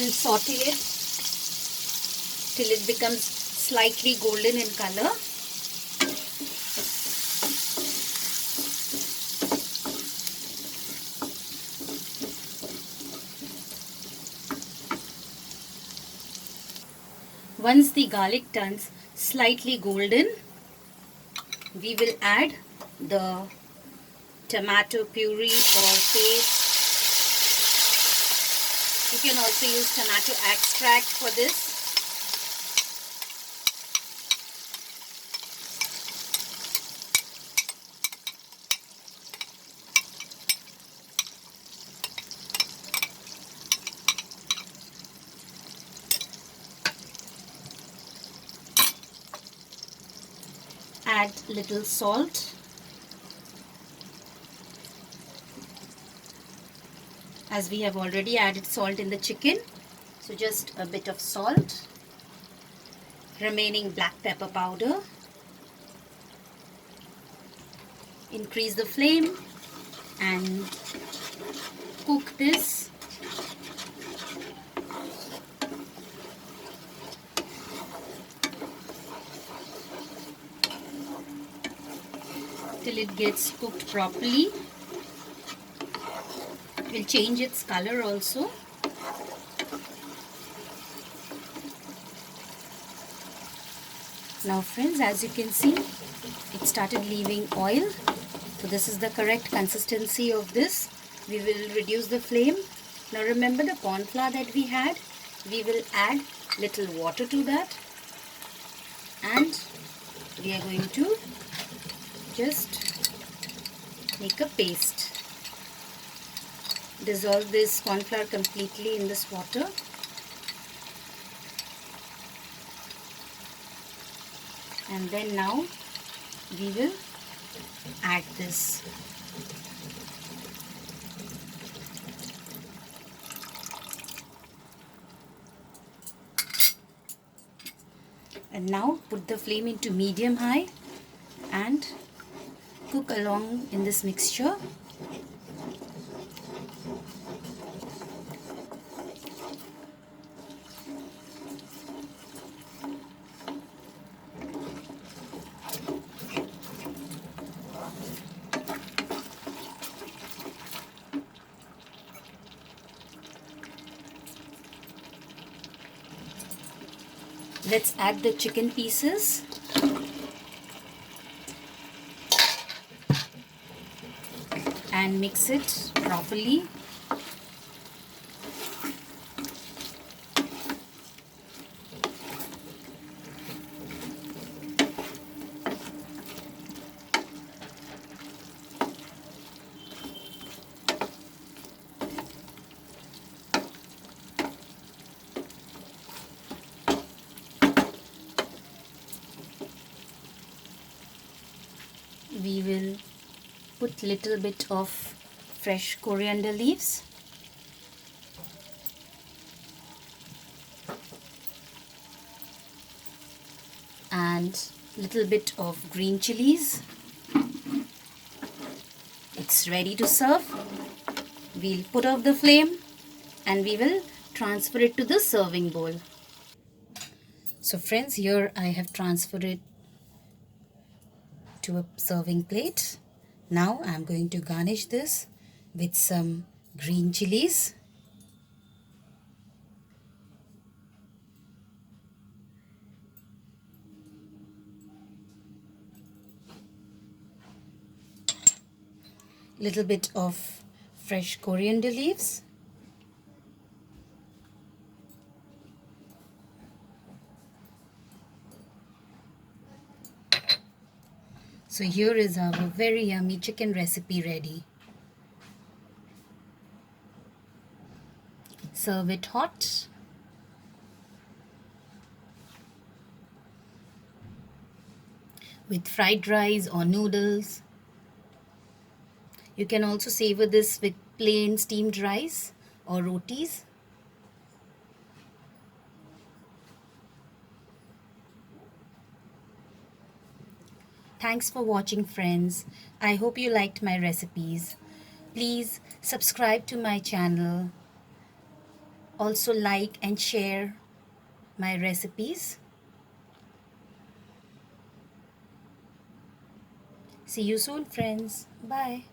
will saute it till it becomes slightly golden in color. Once the garlic turns slightly golden, we will add the tomato puree or paste. You can also use tomato extract for this. Add little salt. As we have already added salt in the chicken, so just a bit of salt. Remaining black pepper powder. Increase the flame and cook this till it gets cooked properly. It will change its color also. Now friends, as you can see, it started leaving oil. So this is the correct consistency of this. We will reduce the flame. Now remember the corn flour that we had. We will add little water to that. And we are going to just make a paste. Dissolve this corn flour completely in this water. And then now we will add this. And now put the flame into medium high and cook along in this mixture. Let's add the chicken pieces. And mix it properly. We will put little bit of fresh coriander leaves. And little bit of green chilies. It's ready to serve. We'll put off the flame and we will transfer it to the serving bowl. So friends, here I have transferred it to a serving plate. Now I'm going to garnish this with some green chilies. Little bit of fresh coriander leaves. So here is our very yummy chicken recipe ready. Serve it hot. With fried rice or noodles. You can also savor this with plain steamed rice or rotis. Thanks for watching friends. I hope you liked my recipes. Please subscribe to my channel. also like and share my recipes. See you soon, friends. Bye.